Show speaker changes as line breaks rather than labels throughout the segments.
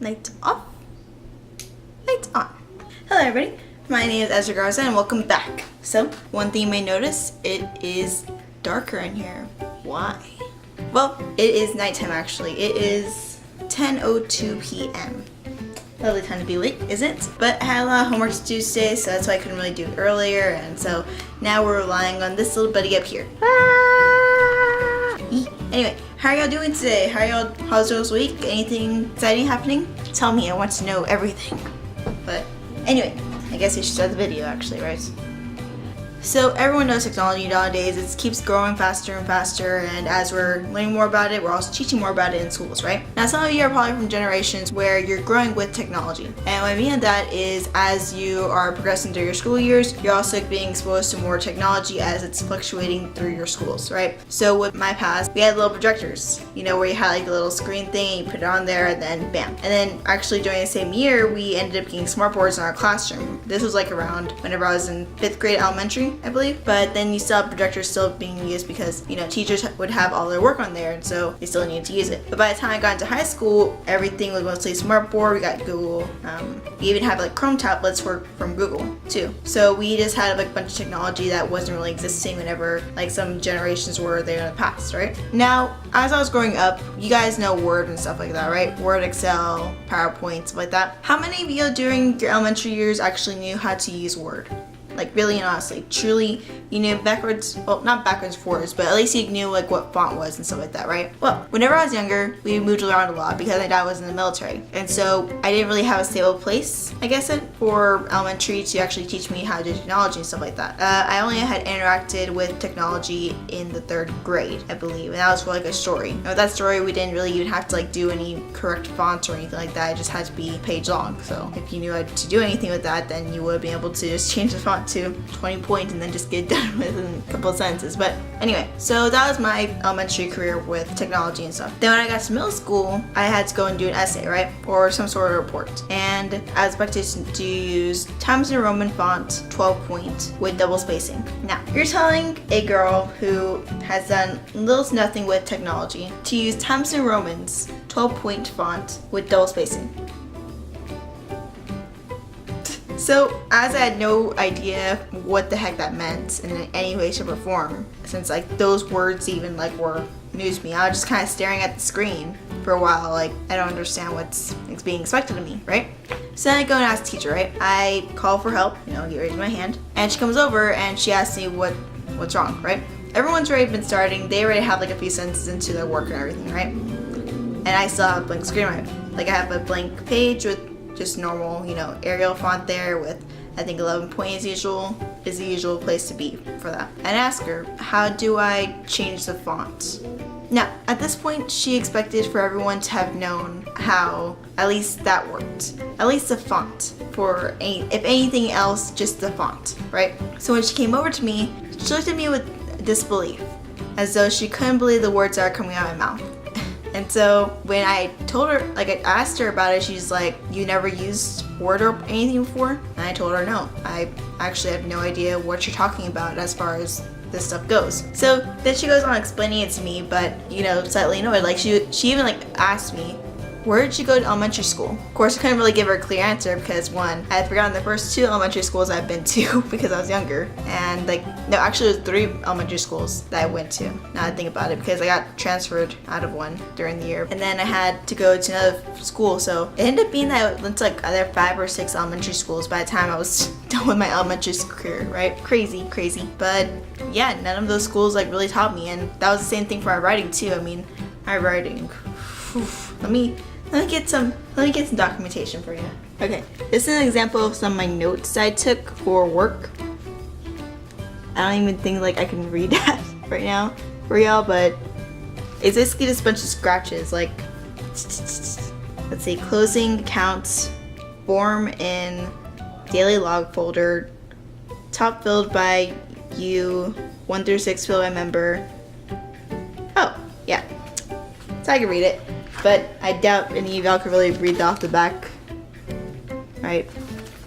Lights off, lights on. Hello everybody, my name is Ezra Garza and welcome back. So, one thing you may notice, it is darker in here. Why? Well, it is nighttime actually. It is 10:02 p.m. Lovely time to be awake, isn't it? But I had a lot of homework to do today, so that's why I couldn't really do it earlier, and so now we're relying on this little buddy up here. Anyway, how are y'all doing today? How's y'all's week? Anything exciting happening? Tell me, I want to know everything. But anyway, I guess we should start the video actually, right? So everyone knows technology nowadays, it keeps growing faster and faster, and as we're learning more about it, we're also teaching more about it in schools, right? Now some of you are probably from generations where you're growing with technology. And what I mean by that is as you are progressing through your school years, you're also being exposed to more technology as it's fluctuating through your schools, right? So with my past, we had little projectors, you know, where you had like a little screen thing, you put it on there, and then bam. And then actually during the same year, we ended up getting smart boards in our classroom. This was like around whenever I was in 5th grade elementary, I believe, but then you still have projectors still being used because, you know, teachers would have all their work on there, and so they still needed to use it. But by the time I got into high school, everything was mostly smartboard. We got Google. We even had like Chrome tablets from Google too. So we just had like a bunch of technology that wasn't really existing whenever like some generations were there in the past, right? Now, as I was growing up, you guys know Word and stuff like that, right? Word, Excel, PowerPoint, stuff like that. How many of you during your elementary years actually knew how to use Word? Like really and honestly, truly, you knew backwards, well not backwards forwards, but at least you knew like what font was and stuff like that, right? Well, whenever I was younger, we moved around a lot because my dad was in the military. And so I didn't really have a stable place, I guess, for elementary to actually teach me how to do technology and stuff like that. I only had interacted with technology in the 3rd grade, I believe, and that was for like a story. And with that story, we didn't really even have to like do any correct fonts or anything like that. It just had to be page long. So if you knew how to do anything with that, then you would be able to just change the font to 20 points and then just get done with in a couple of sentences. But anyway, so that was my elementary career with technology and stuff. Then when I got to middle school, I had to go and do an essay, right? Or some sort of report. And I was expected to use Times New Roman font 12 point with double spacing. Now, you're telling a girl who has done little to nothing with technology to use Times New Roman's 12 point font with double spacing. So, as I had no idea what the heck that meant in any way, shape, or form, since like those words even like were news to me, I was just kind of staring at the screen for a while, like I don't understand what's being expected of me, right? So then I go and ask the teacher, right? I call for help, you know, raise my hand, and she comes over and she asks me what's wrong, right? Everyone's already been starting, they already have like a few sentences into their work and everything, right? And I still have a blank screen, right? Like I have a blank page with just normal, you know, Arial font there with, I think 11 point is the usual place to be for that. And ask her, how do I change the font? Now, at this point, she expected for everyone to have known how at least that worked. At least the font, if anything else, just the font, right? So when she came over to me, she looked at me with disbelief, as though she couldn't believe the words that were coming out of my mouth. And so when I told her, like I asked her about it, she's like, you never used Word or anything before? And I told her no, I actually have no idea what you're talking about as far as this stuff goes. So then she goes on explaining it to me, but you know, slightly annoyed. Like she even like asked me, where did you go to elementary school? Of course, I couldn't really give her a clear answer because one, I had forgotten the first 2 elementary schools I've been to because I was younger. And like, no, actually it was 3 elementary schools that I went to, now I think about it, because I got transferred out of one during the year. And then I had to go to another school, so it ended up being that I went to like either 5 or 6 elementary schools by the time I was done with my elementary career, right? Crazy. But yeah, none of those schools like really taught me, and that was the same thing for my writing too. I mean, my writing, Let me get some documentation for you. Okay, this is an example of some of my notes I took for work. I don't even think like I can read that right now for y'all, but it's basically just a bunch of scratches, like, let's see, closing accounts, form in daily log folder, top filled by you, 1 through 6 filled by member. Oh, yeah, so I can read it. But I doubt any of y'all could really read that off the back, right?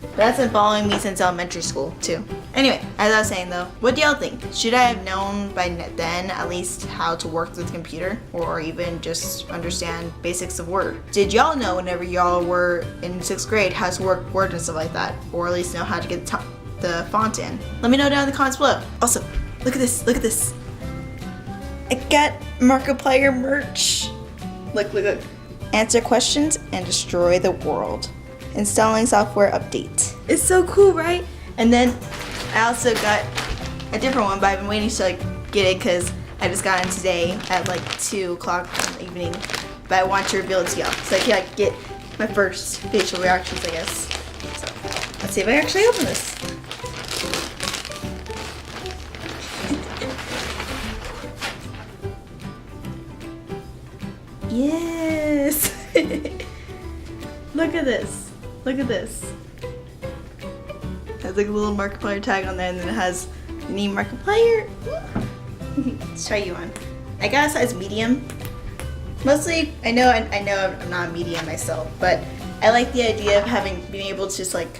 But that's been following me since elementary school too. Anyway, as I was saying though, what do y'all think? Should I have known by then at least how to work with the computer, or even just understand basics of Word? Did y'all know whenever y'all were in 6th grade how to work Word and stuff like that, or at least know how to get the font in? Let me know down in the comments below. Also, look at this, look at this. I got Markiplier merch. Look, look, look. Answer questions and destroy the world. Installing software update. It's so cool, right? And then I also got a different one, but I've been waiting to like get it because I just got it today at like 2 o'clock in the evening. But I want to reveal it to y'all so I can like get my first facial reactions, I guess. So let's see if I actually open this. Yes! Look at this. Look at this. It has like a little Markiplier tag on there, and then it has the name Markiplier. Let's try you on. I got a size medium. Mostly, I know I'm not a medium myself, but I like the idea of being able to just like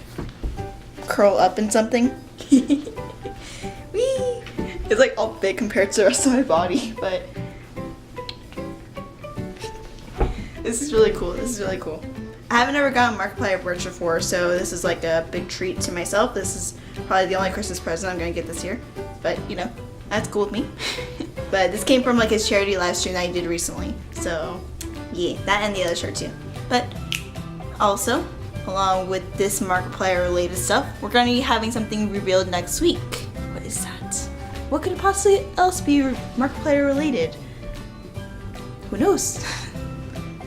curl up in something. Whee! It's like all big compared to the rest of my body, but this is really cool. This is really cool. I haven't ever gotten Markiplier merch before, so this is like a big treat to myself. This is probably the only Christmas present I'm gonna get this year, but you know, that's cool with me. But this came from like his charity live stream that he did recently, so yeah, that and the other shirt too. But also, along with this Markiplier related stuff, we're gonna be having something revealed next week. What is that? What could it possibly else be Markiplier related? Who knows?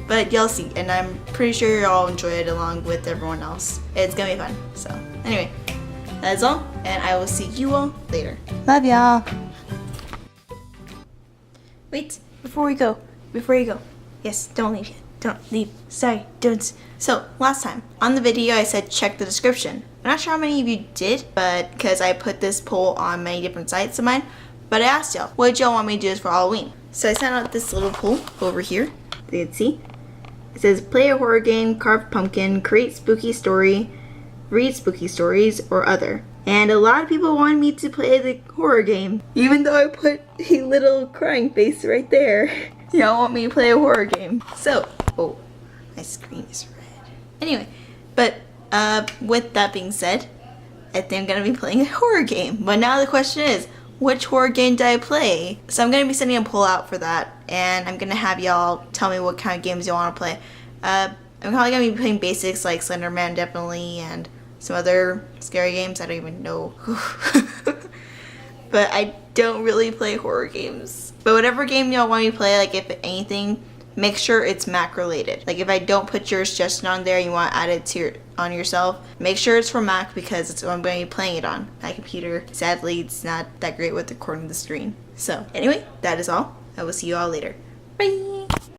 But y'all see, and I'm pretty sure y'all enjoy it along with everyone else. It's gonna be fun. So anyway, that is all, and I will see you all later. Love y'all. Wait, before you go. Yes, don't leave yet. Don't leave. Sorry, don't. So last time on the video I said check the description. I'm not sure how many of you did, but because I put this poll on many different sites of mine, but I asked y'all, what did y'all want me to do this for Halloween? So I sent out this little poll over here. You can see. It says play a horror game, carve pumpkin, create spooky story, read spooky stories, or other. And a lot of people wanted me to play the horror game, even though I put a little crying face right there. Y'all want me to play a horror game. So, oh, my screen is red. Anyway, but with that being said, I think I'm gonna be playing a horror game. But now the question is, which horror game did I play? So I'm gonna be sending a poll out for that, and I'm gonna have y'all tell me what kind of games you want to play. I'm probably gonna be playing basics like Slender Man definitely, and some other scary games I don't even know. But I don't really play horror games. But whatever game y'all want me to play, like if anything, make sure it's Mac related. Like if I don't put your suggestion on there, you want to add it to on yourself, make sure it's for Mac because it's what I'm going to be playing it on. My computer, sadly, it's not that great with recording the screen. So anyway, that is all. I will see you all later. Bye!